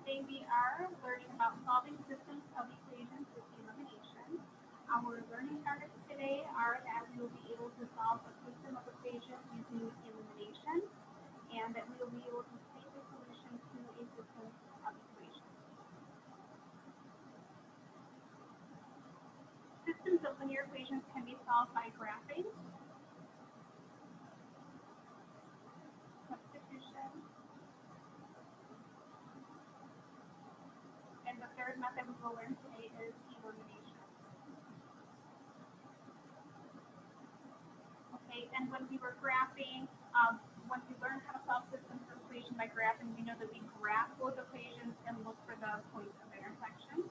Today we are learning about solving systems of equations with elimination. Our learning targets today are that we will be able to solve a system of equations using elimination, and that we will be able to state the solution to a system of equations. Systems of linear equations can be solved by graphing, substitution, and the third method we will learn today is elimination. Okay, and when we were graphing, once we learned how to solve systems of equation by graphing, we know that we graph both equations and look for the points of intersection.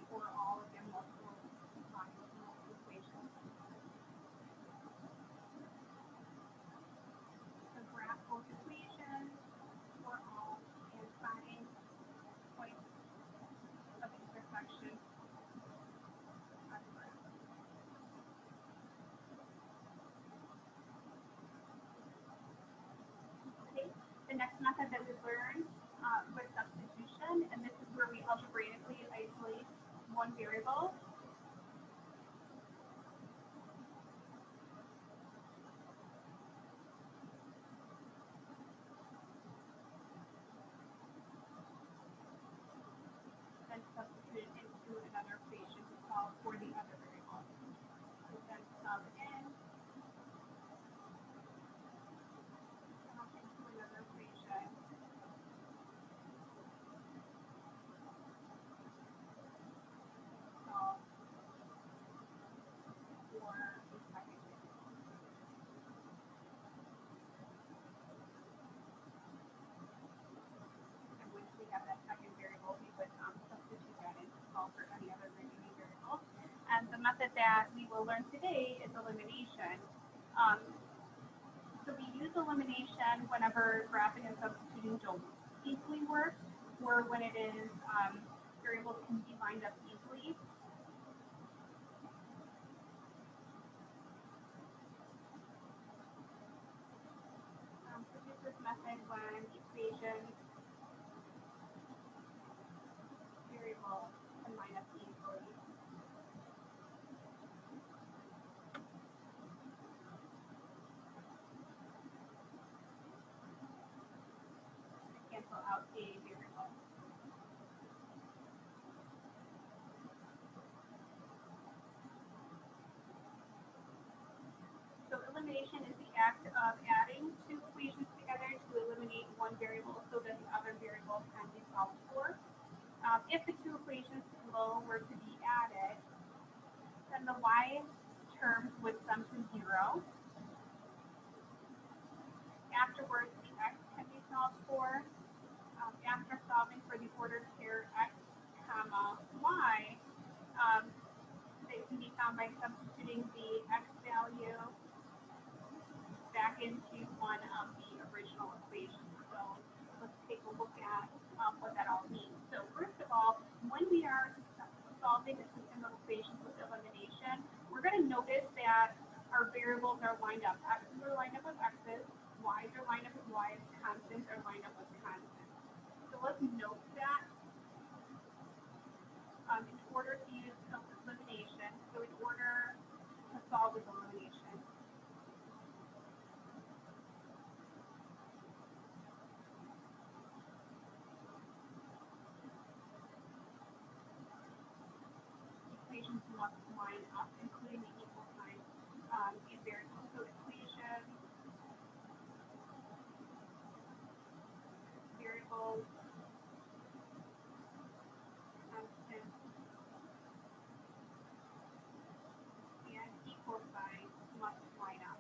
Or all of them multiple equations. So graph both equations or all and find points of intersection on the graph. Okay, the next method that we learned was substitution, and this is where we algebraically isolate one variable. Then substitute it into another equation to solve for the other variable. So then sub in into another equation. Solve for the second variable. And once we have that second variable, we would substitute that in to solve for any other remaining variables. And the method that we will learn today is elimination. So we use elimination whenever graphing and substituting don't easily work, or when it is variables can be lined up easily. So use this method when equations, variables can line up easily. Cancel out a variable. So elimination is the act of adding two equations together to eliminate one variable so that the other variable can be solved for. If the two equations below were to be added, then the y terms would sum to 0. Afterwards, the x can be solved for. After solving for the ordered pair x, comma, y, they can be found by substituting the x value back into one of the original equations. So let's take a look at what that all means. So first of all, when we are solving a system of equations with elimination, we're going to notice that our variables are lined up. X's are lined up with x's, y's are lined up with y's, constants are lined up with constants. So let's note that in order to use elimination, so in order to solve with elimination, equations must line up, including the equal sign in variables. So equation, variables, constant, and equal sign must line up.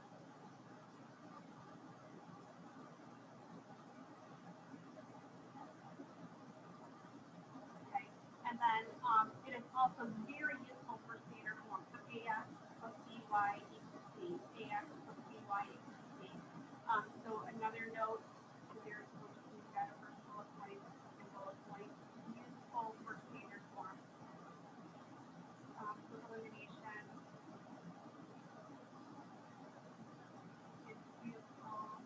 Okay, and then it is also very useful for standard form. So ax plus by equals c, ax plus by equals c. So another note, there's going to be that first bullet point and bullet point, useful for standard form. So elimination is useful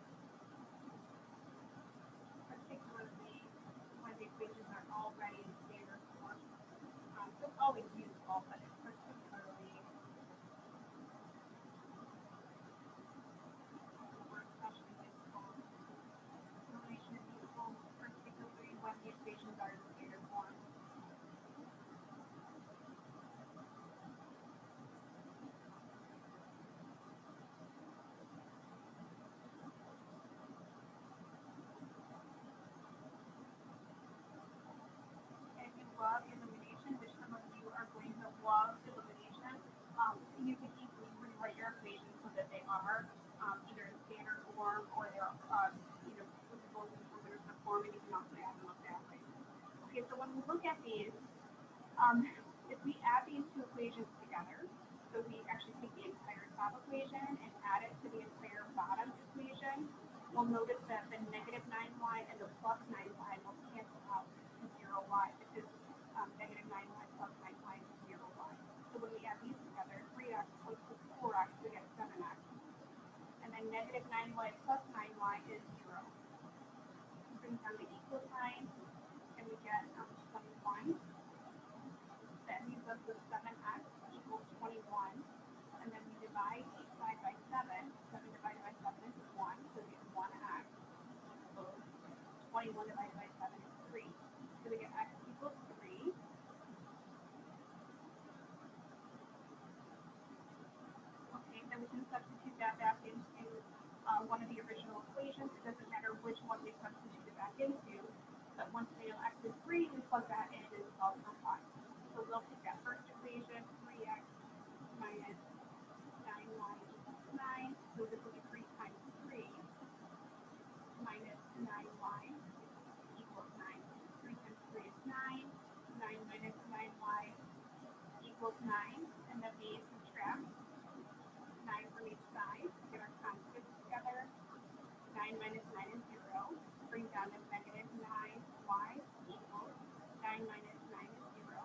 variable, but it's particularly especially useful. Elimination is useful particularly when the equations are in standard form. If you love elimination, which some of you are going to love elimination, you can easily rewrite your equations so that they are either in standard form or they're visible in determinant form, and you can also add them up that way. Okay, so when we look at these, if we add these two equations together, so we actually take the entire top equation and add it to the entire bottom equation, we'll notice that the negative 9y and the plus 9y will cancel out to 0y because negative 9y plus 9y is 0y. So when we add these together, 3x plus 4x, we get 7x. And then negative 9y plus 9y is 0. Bring down the equal sign, and we get 21. That leaves us with 7x equals 21. And then we divide each side by 7. 7 divided by 7 is 1, so we get 1x. So 21 divided by 7 is 3. So we get x equals 3. Okay, then we can substitute that back into one of the original equations. It doesn't matter which one we substitute it back into, but once we know x is 3, we plug that in and solve for y. So we'll take that first equation, 3x minus 9y equals 9. So this will be 3 times 3 minus 9y equals 9. 3 times 3 is 9. 9 minus 9y equals 9. And then we subtract 9 from each side to get our constants together. 9 minus 9 is 0. Bring down the negative 9y equals 9 minus 9 is 0.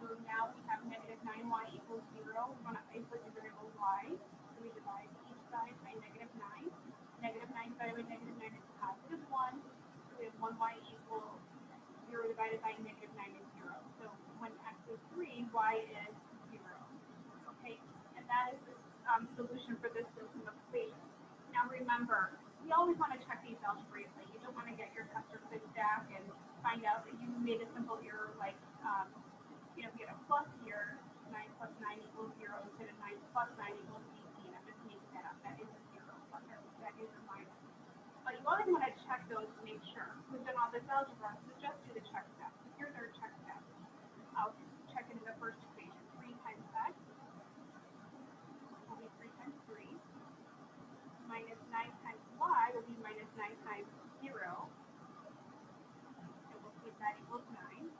So now we have negative 9y equals 0. We want to isolate the variable y. So we divide each side by negative 9. Negative 9 divided by negative 9 is positive 1. So we have 1y equals 0 divided by negative 9 is 0. So when x is 3, y is 0. Okay, and that is the solution for this system of equations. Now remember, we always want to check these algebraically. You don't want to get your test or quiz back and find out that you made a simple error like get a plus here, 9 plus 9 equals 0 instead of 9 plus 9 equals 18. I'm just making that up. That is a 0. That is a minus. But you always want to check those to make sure. We've done all this algebra, so just do the check step. So here's our check step. I'll check it in the first equation. 3 times x will be 3 times 3. Minus 9 times y will be minus 9 times 0. And we'll see if that equals 9.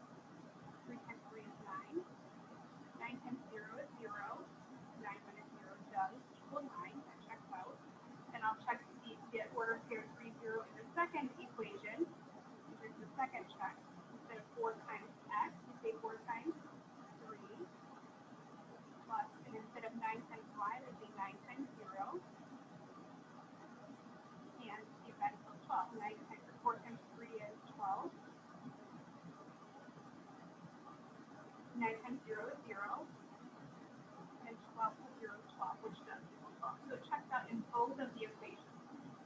3 times 3 is 9. 9 times 0 is 0. 9 minus 0 does equal 9. That checks out. And I'll check the order of pair 3, 0 in the second equation, which is the second check. Instead of 4 times x, we say 4 times 3. Plus, and instead of 9 times y, we say 9 times 0. And see if that equals 12. 4 times 3 is 12. 9 times 0 is 0. And 12 plus 0 is 12, which does equal 12. So it checks out in both of the equations.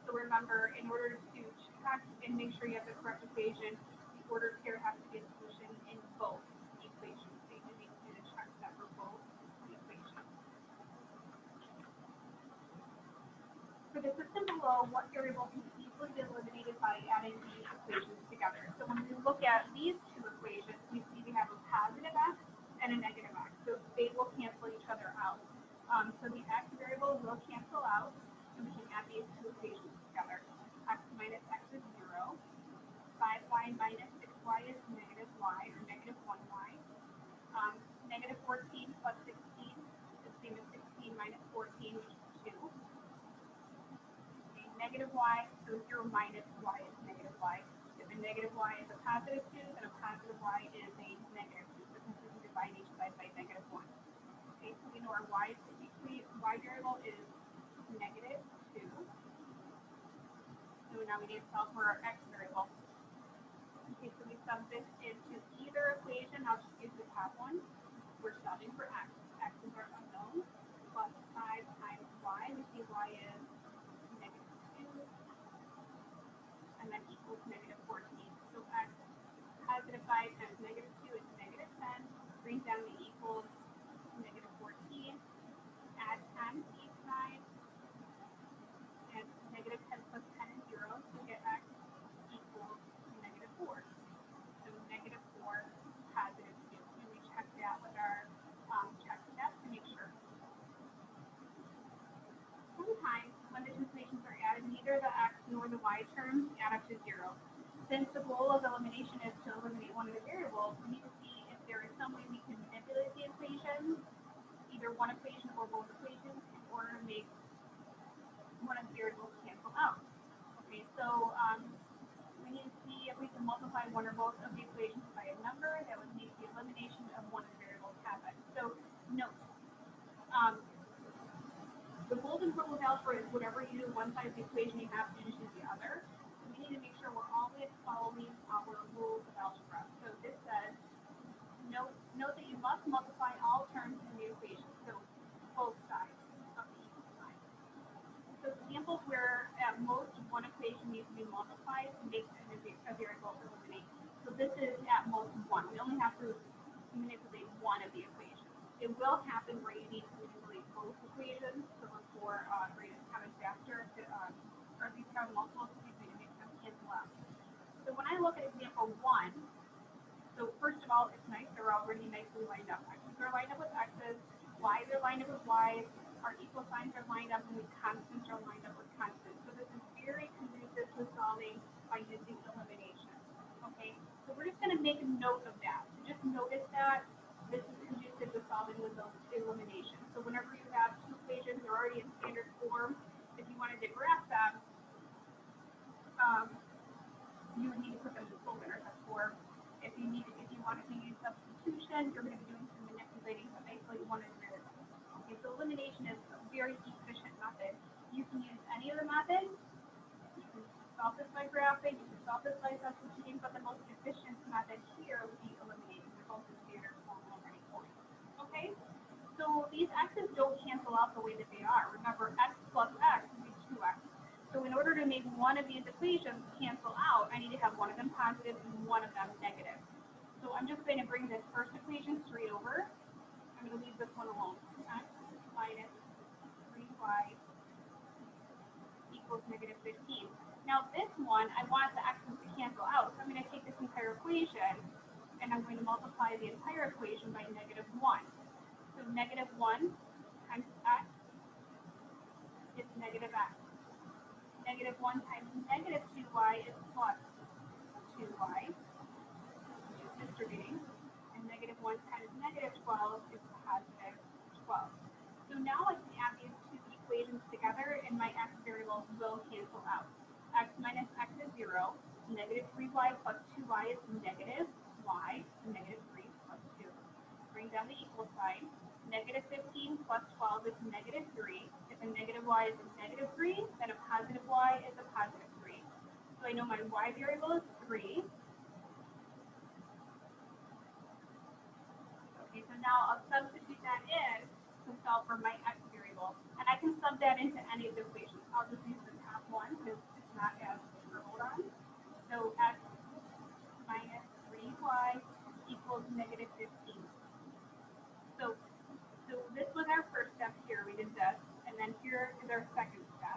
So remember, in order to check and make sure you have the correct equation, the ordered pair has to be a solution in both equations. So you need to do the check step for both equations. For the system below, what variable can easily be eliminated by adding these equations together? So when we look at these two equations, we see we have a positive x and a negative x. So they will cancel each other out. So the x variable will cancel out, and we can add these two equations together. X minus x is 0. 5y minus 6y is negative y, or negative 1y. Negative 14 plus 16 is the same as 16 minus 14, which is 2. Okay, negative y, so 0 minus y is negative y. If a negative y is a positive 2, then a positive y is a negative 2. So since we can divide each side by negative 1. Okay, so we know our y variable is negative 2. So now we need to solve for our x variable. Okay, so we sub this into either equation. I'll just use the top one. we're solving for x. X is our unknown, plus 5 times y. We see y is negative 2, and then equals negative 14. So x positive 5 times negative 2 is negative 10. Bring down the equals negative 14. Add 10 to each side. And negative 10 plus 10 is 0. So get x equals negative 4. So negative 4, positive 2. And we check that with our check step to make sure. Sometimes when the two equations are added, neither the x nor the y terms add up to 0. Since the goal of elimination is to eliminate one of the variables, we need to see if there is some way we can manipulate the equations, either one equation or both equations, in order to make one of the variables cancel out. Okay, so we need to see if we can multiply one or both of the equations by a number that would make the elimination of one of the variables happen. So note, the golden rule of algebra is whatever you do one side of the equation, you have to do the other. So we need to make sure we're always following our rules of algebra. So this says, note that you must multiply all terms in the equation, so both sides of the equal sign. So examples where at most one equation needs to be multiplied to make a variable eliminate. So this is at most one. We only have to manipulate one of the equations. It will happen where you need to manipulate both equations. So look for greatest common factor, or if you have multiple, to make them cancel out. So when I look at example 1, so first of all, it's nice, they're already nicely lined up. X's are lined up with x's, y's are lined up with y's, our equal signs are lined up, and the constants are lined up with constants. So this is very conducive to solving by using elimination. Okay, so we're just going to make a note of that. So just notice that this is conducive to solving with elimination. So whenever you have two equations, they're already in standard form. If you wanted to graph them, you would need to put them in full intercept form. If you wanted to use substitution, you're going to be doing some manipulating to isolate one of the variables. Okay, so elimination is a very efficient method. You can use any of the methods. You can solve this by graphing, you can solve this by substituting, but the most efficient method here would be eliminating. They're both in standard form already for you. Okay? So these x's don't cancel out the way that they are. Remember, x plus x would be 2x. So in order to make one of these equations cancel out, I need to have one of them positive and one of them negative. So I'm just going to bring this first equation straight over. I'm going to leave this one alone. X minus 3y equals negative 15. Now this one, I want the x's to cancel out. So I'm going to take this entire equation and I'm going to multiply the entire equation by negative 1. So negative 1 times x is negative x. Negative 1 times negative 2y is plus 2y, distributing, and negative 1 times negative 12 is positive 12. So now I can add these two equations together and my x variables will cancel out. X minus x is 0, negative 3y plus 2y is negative y, negative 3 plus 2. Bring down the equal sign. Negative 15 plus 12 is negative 3. If a negative y is a negative 3, then a positive y is a positive 3. So I know my y variable is 3. Okay, so now I'll substitute that in to solve for my x variable. And I can sub that into any of the equations. I'll just use the top one because it's not as scribbled on. So x minus 3y equals negative 15. So this was our first step here. We did this. And then here is our second step.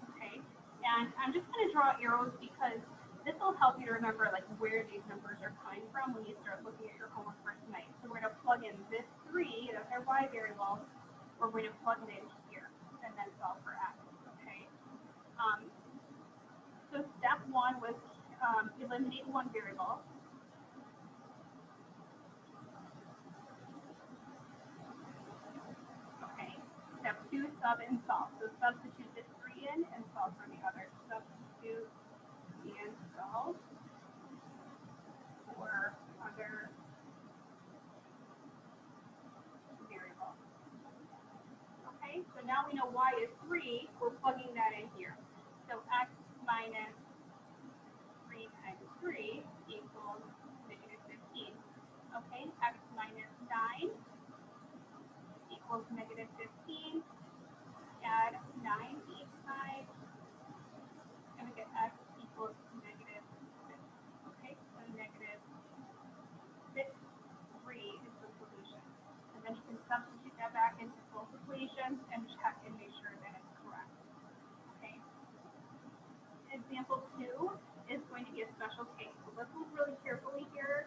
Okay? And I'm just going to draw arrows because this will help you to remember like where these numbers are coming from when you start looking at your homework for tonight. So we're going to plug in this 3, that's our y variable. We're going to plug it in here and then solve for x. Okay? So step 1 was eliminate one variable. Step 2, sub and solve. So substitute this 3 in and solve for the other. Substitute and solve for other variable. Okay, so now we know y is 3. We're plugging that in here. So x minus 3 times 3 equals negative 15. Okay, x minus 9 equals negative 15. Add 9 to each side, and we get x equals negative 6. Okay, so negative 6, 3 is the solution. And then you can substitute that back into both equations and check and make sure that it's correct. Okay. Example 2 is going to be a special case. So let's look really carefully here.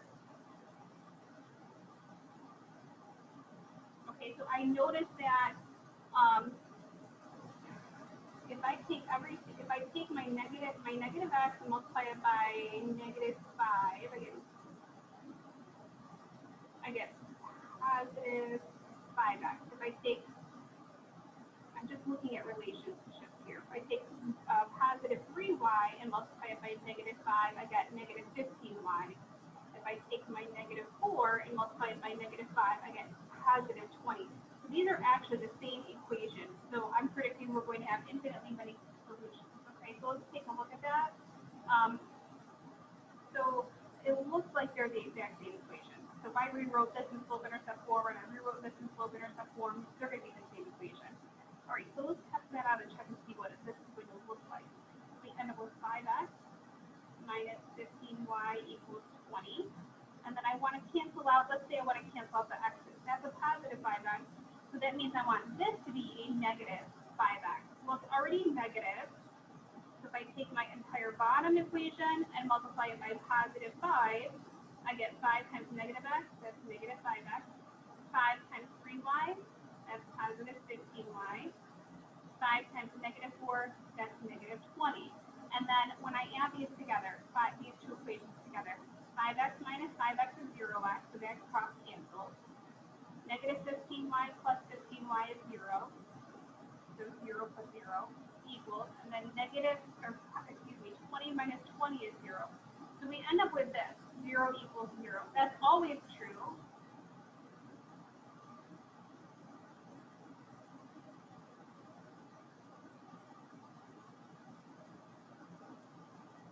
Okay, so I noticed that if I take my negative x and multiply it by negative 5, I get positive 5x. I'm just looking at relationships here. If I take positive 3y and multiply it by negative 5, I get negative 15y. If I take my negative 4 and multiply it by negative 5, I get positive 20. So these are actually the same equation. So I'm predicting we're going to have infinitely many solutions. Okay, so let's take a look at that. So it looks like they're the exact same equation. So if I rewrote this in slope-intercept form and I rewrote this in slope-intercept form, they're going to be the same equation. All right, so let's test that out and check and see what this is going to look like. We end up with 5x minus 15y equals 20. And then I want to cancel out, let's say I want to cancel out the x's. That's a positive 5x. So that means I want this to be a negative 5x. Well, it's already negative. So if I take my entire bottom equation and multiply it by positive 5, I get 5 times negative x, that's negative 5x. 5 times 3y, that's positive 15y. 5 times negative 4, that's negative 20. And then when I add these together, these two equations together, 5x minus 5x is 0x, so that cross cancels. Negative 15y plus 15y is 0, so 0 plus 0 equals, and then 20 minus 20 is 0. So we end up with this, 0 equals 0. That's always true.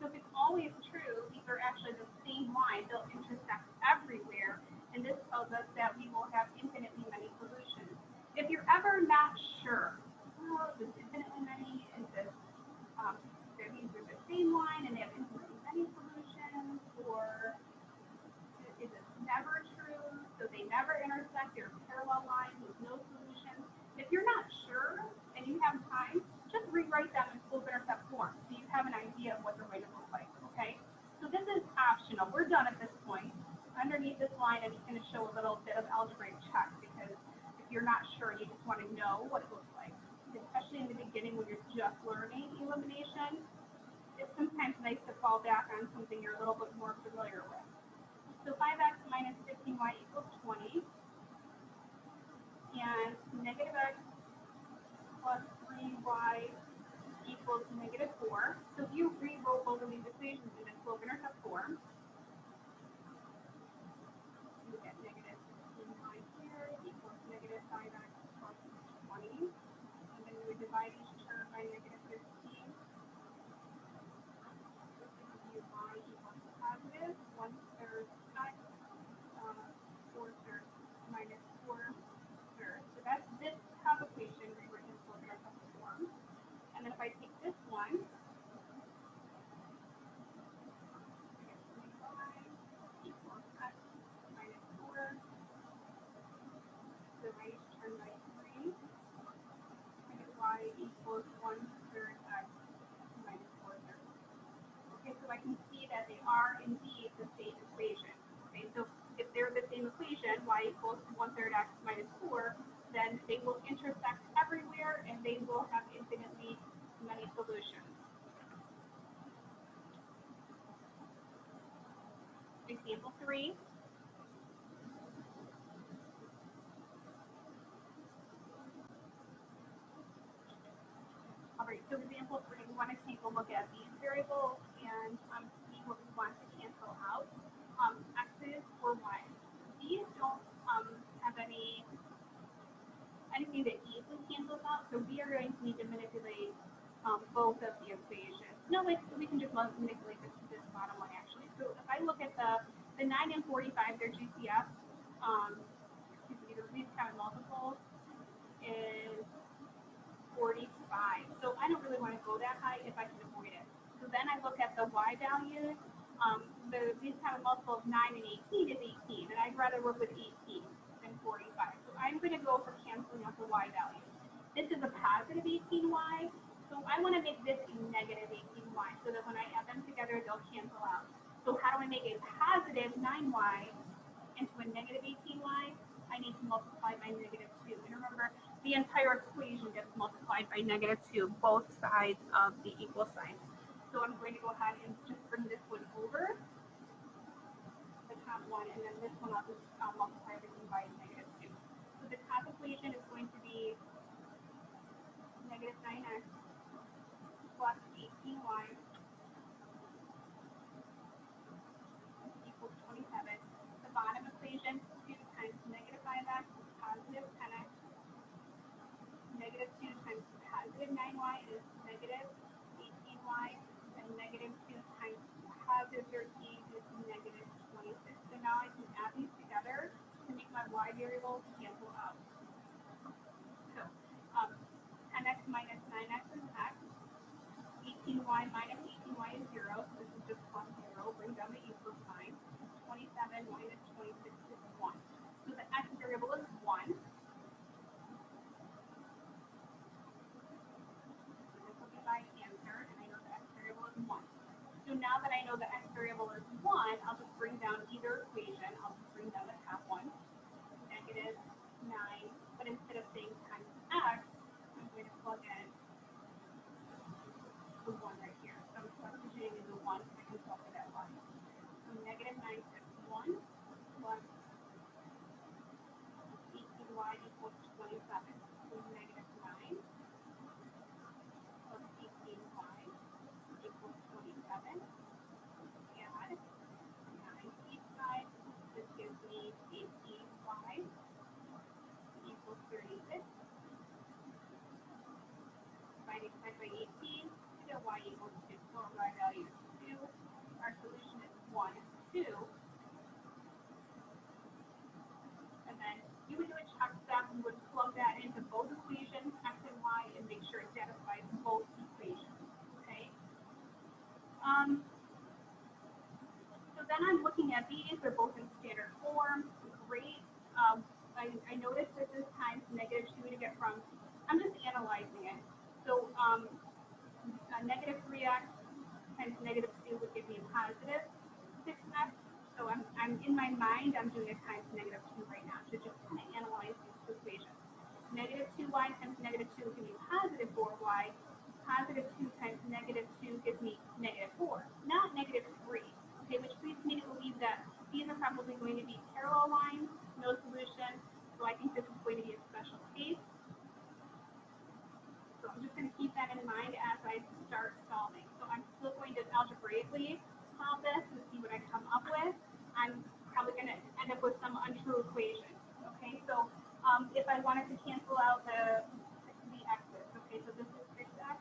So if it's always true, these are actually the same line. They'll intersect everywhere, and this tells us that we will have infinitely many solutions. If you're ever not sure, well, is this infinitely many? Is this these are the same line and they have infinitely many solutions, or is it never true? So they never intersect. They're parallel lines with no solutions. If you're not sure and you have time, just rewrite them in slope-intercept form so you have an idea of what they're going to look like. Okay. So this is optional. We're done at this point. Underneath this line, I'm just going to show a little bit of algebraic check because if you're not sure, you just want to know what it looks like. Especially in the beginning when you're just learning elimination, it's sometimes nice to fall back on something you're a little bit more familiar with. So 5x minus 15y equals 20, and negative x plus 3y equals negative 4. So if you rewrote both of these equations in a slope-intercept form, you get negative 15y here equals negative 5x plus 20. And then we would divide each term by negative 15. Y equals positive 1/3 x, 4/3 minus 4/3. So that's this top equation rewritten in slope-intercept form. And then if I take this one, I get 3y equals x minus 4. Divide each term by 3. I get y equals 1/3 x minus 4/3. Okay, so I can see that they are indeed the same equation. Okay, so if they're the same equation, y equals 1/3 x minus 4, then they will intersect everywhere and they will have infinitely many solutions. Example 3. All right, so example 3, we want to take a look at these variables and see what we want to cancel out, x's or y's. These don't have anything that easily cancels out, so we are going to need to manipulate both of the equations. No, we can just manipulate this bottom one actually. So if I look at the 9 and 45, they're GCF. These are common multiples. I don't really want to go that high if I can avoid it. So then I look at the y values. The least common multiple of 9 and 18 is 18, and I'd rather work with 18 than 45. So I'm going to go for canceling out the y value. This is a positive 18y, so I want to make this a negative 18y, so that when I add them together, they'll cancel out. So how do I make a positive 9y into a negative 18y? I need to multiply by negative 2. And remember, the entire equation gets multiplied by negative 2, both sides of the equal sign. So I'm going to go ahead and just bring this one over, the top one, and then this one I'll just multiply everything by negative 2. So the top equation is going to be negative 9x plus 18y equals 27. The bottom equation, 2 times negative 5x is positive 10x. Negative 2 times positive 9y is negative 18y. And negative 2 times positive 13 is negative 26. So now I can add these together to make my y variable cancel out. So 10x minus 9x is x. 18y minus 18y is 0. So this is just plus 0. Bring down the equal sign. 27 minus 26 is 1. So the x variable is 1. So now that I know the x variable is 1, I'll just bring down either equation. I'll just bring down the top one, negative 9, but instead of saying times x, I'm going to plug in the 1 right here. So I'm substituting in the 1 so I can solve for that y. So negative 9 times 1 plus 18y equals 27. So negative 9 plus 18y equals 27. Add 9 to each side. This gives me 18y equals 36. Dividing by 18, we get y equals 2. So our y value is 2. Our solution is 1, 2. And then you would do a check step. You would plug that into both equations, x and y, and make sure it satisfies both equations. Okay? So then I'm looking at these. They're both in standard form. Great. I noticed that this times negative 2 to get from. I'm just analyzing it. So negative 3x times negative 2 would give me a positive 6x. So I'm in my mind, I'm doing it times negative 2 right now to just kind of analyze these two equations. Negative 2y times negative 2 would give me positive 4y. Positive 2 times negative 2 gives me negative 4, not negative 3. Okay, which leads me to believe that these are probably going to be parallel lines, no solution. So I think this is going to be a special case. So I'm just going to keep that in mind as I start solving. So I'm still going to algebraically solve this and see what I come up with. I'm probably going to end up with some untrue equation. Okay, so if I wanted to cancel out the x's, okay, so this is 6x.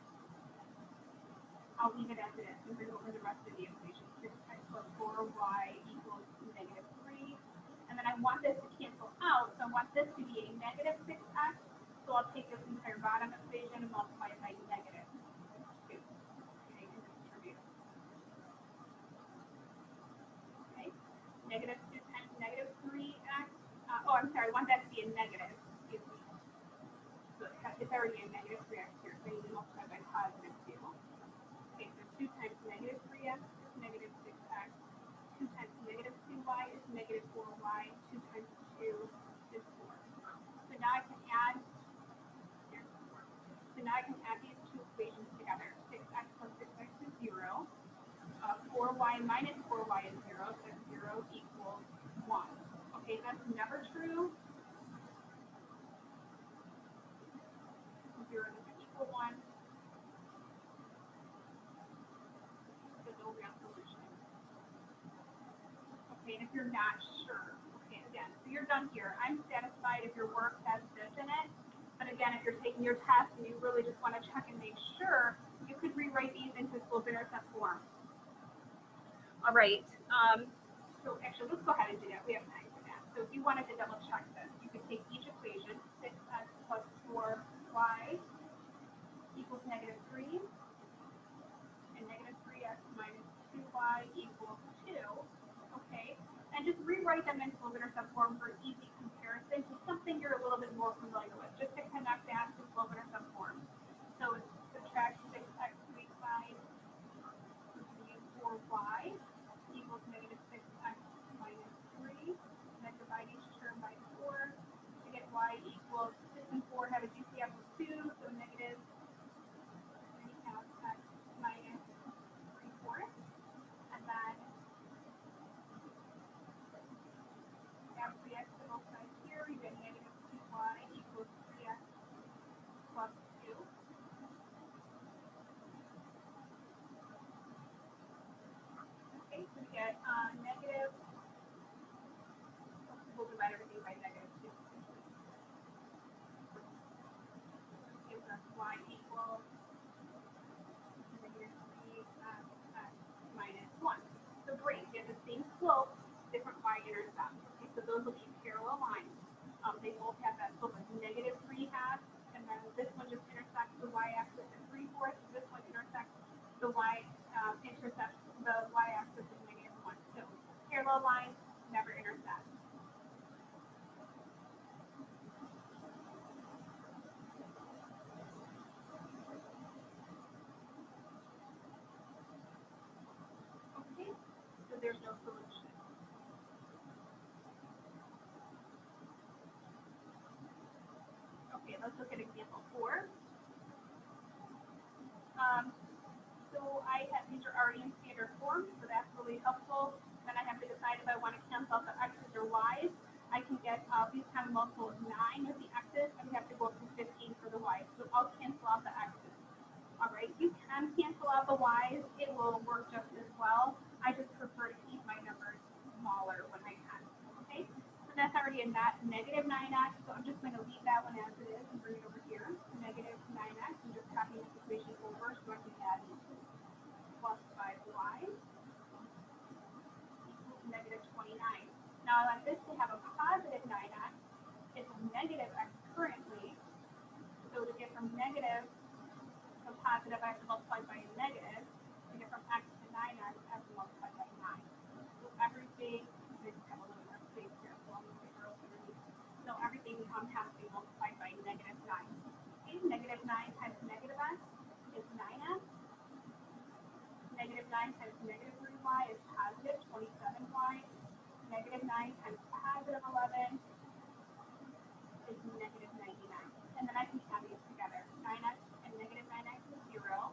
I'll leave it as it is and bring over the rest of the equation. 6x plus 4y equals negative 3. And then I want this to cancel out, so I want this to be a negative 6x. So I'll take this entire bottom equation and multiply it by negative 2. Okay, and distribute. Okay, negative 2 times negative 3x. I'm sorry, I want that to be a negative. Excuse me. So it's already a negative 3x here, so I need to multiply by positive 2. Okay, so 2 times negative 3x is negative 6x. 2 times negative 2y is negative 4y. 2 times 2 is 4. So now I can add. So now I can add these two equations together. 6x plus 6x is 0. 4y minus 4y is 0. So 0 equals 1. Okay, that's never true. 0 doesn't equal 1. So no real solution. Okay, and if you're not sure, okay, again, so you're done here. I'm satisfied if your work has this in it. But again, if you're taking your test and you really just want to check and make sure, you could rewrite these into slope-intercept form. All right. So actually, let's go ahead and do that. We have time for that. So if you wanted to double check this, you could take each equation, 6x plus 4y equals negative 3, just rewrite them in slope-intercept form for easy comparison to something you're a little bit more familiar with, just to connect that to slope-intercept form. So it's subtract 6x to each side, 4y equals negative 6x minus 3. And then divide each term by 4 to get y equals 6 and 4 have a GCF of 2, so negative 3 x minus 3/4. And then add 3x to both sides here, you get negative 2y equals 3x plus 2. Okay, so we get negative, we'll divide everything by negative 2. Gives us y equals negative 3x minus 1. So great, we have the same slope, different y-intercepts. Okay, so those will be parallel lines. They both have that slope of negative 3 halves, and then this one just intersects the y-axis at 3/4, and this one intersects the y-axis at negative 1. So parallel lines never intersect. Okay, so there's no solution. Okay, let's look at example 4. So these are already in standard form, so that's really helpful. Then I have to decide if I want to cancel out the x's or y's. I can get these kind of multiple of 9 with the x's, and we have to go up to 15 for the y's. So I'll cancel out the x's. All right, you can cancel out the y's. It will work just as well. I just prefer to keep my numbers smaller when I can. Okay, so that's already a negative 9x, so I'm just going to leave that one as it is and bring it over here. Negative 9x, and just copy this equation over so I can add plus 5y equals negative 29. Now I want this to have a positive 9x. It's negative x currently. So to get from negative to positive, I have to multiply by a negative. To get from x to 9x, I have to multiply by 9. So everything, they just have a little more space here, so I'll move the arrow underneath. So everything has to be multiplied by negative 9. Okay, negative 9 times negative x is 9x. Negative 9 times negative 3y is positive 27y. Negative 9 times positive 11 is negative 99. And then I can add these together. 9x and negative 9x is 0.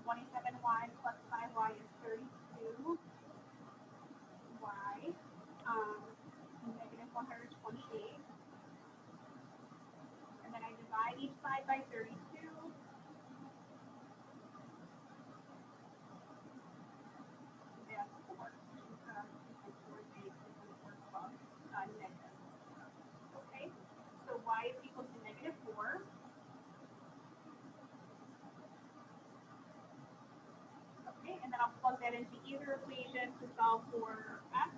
27y plus 5y is 32y. Negative 128. And then I divide each side by 32. Okay, so y is equal to negative 4. Okay, and then I'll plug that into either equation to solve for x.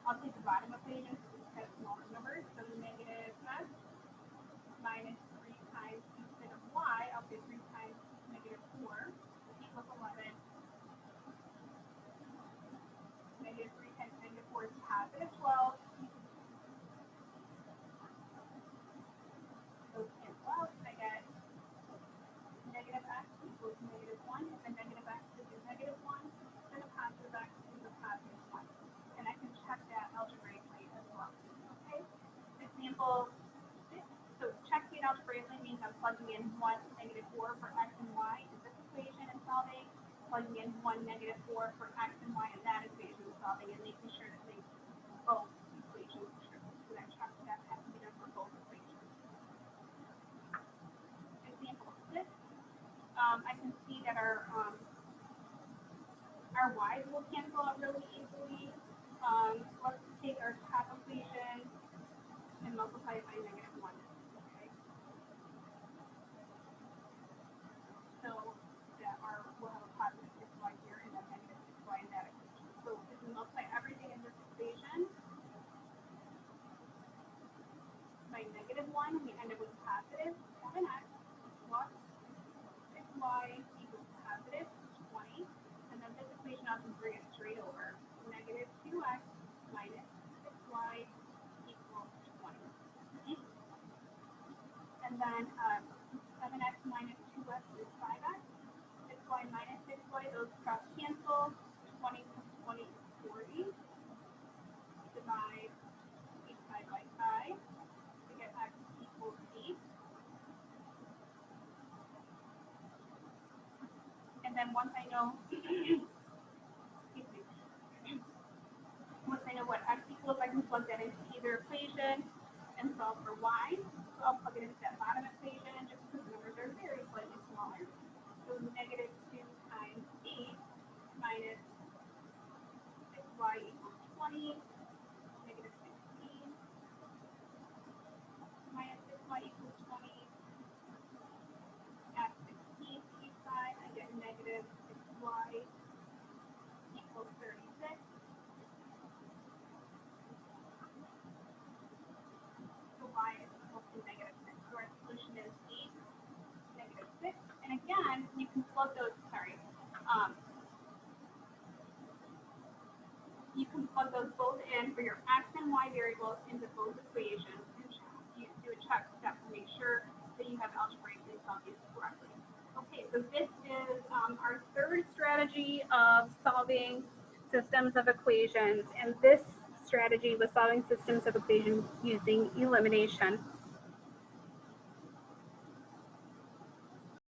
I'll take the bottom equation because it has smaller numbers. So negative x minus 3 times instead of y, I'll say 3 times negative 4 equals 11. Negative 3 times negative 4 is positive 12. Those cancel out. I get negative x equals negative 1. If a negative x is a negative 1, then a positive x is a positive 1. And I can check that algebraically as well. Okay? Example 6. So checking it algebraically means I'm plugging in 1, negative 4 for x and y in this equation and solving, plugging in 1, negative 4 for x and y in that equation and solving, and making sure that they both equations true. So that check that has to be done for both equations. Example 6. I can see that our y's will cancel out really easily. Let's take our top equation and multiply it by negative 1. Okay. So that we'll have a positive 6y here and a negative 6y in that equation. So if we multiply everything in this equation by negative 1, we end up with positive 7x plus 6y equals positive 20. And then this equation, I'll just bring it straight over. Negative 2x minus y equals 20. And then 7x minus 2x is 5x. 6y minus 6y, those cross cancel. 20 plus 20 is 40. Divide each side by 5 to get x equals 8. And then once I know, once I know what x equals, I can plug that into either equation and solve for y. So I'll plug it into that bottom equation just because the numbers are very slightly smaller. So negative 2 times 8 minus 6y equals 20, negative 16, minus 6y equals 20, add 16 to each side, I get negative 6y equals 36. So y is equal to negative 6. So our solution is 8, negative 6. And again, you can plug those, you can plug those both in for your x and y variables into both equations and you do a check step to make sure that you have algebraically solved these correctly. Okay, so this is our third strategy of solving systems of equations, and this strategy was solving systems of equations using elimination.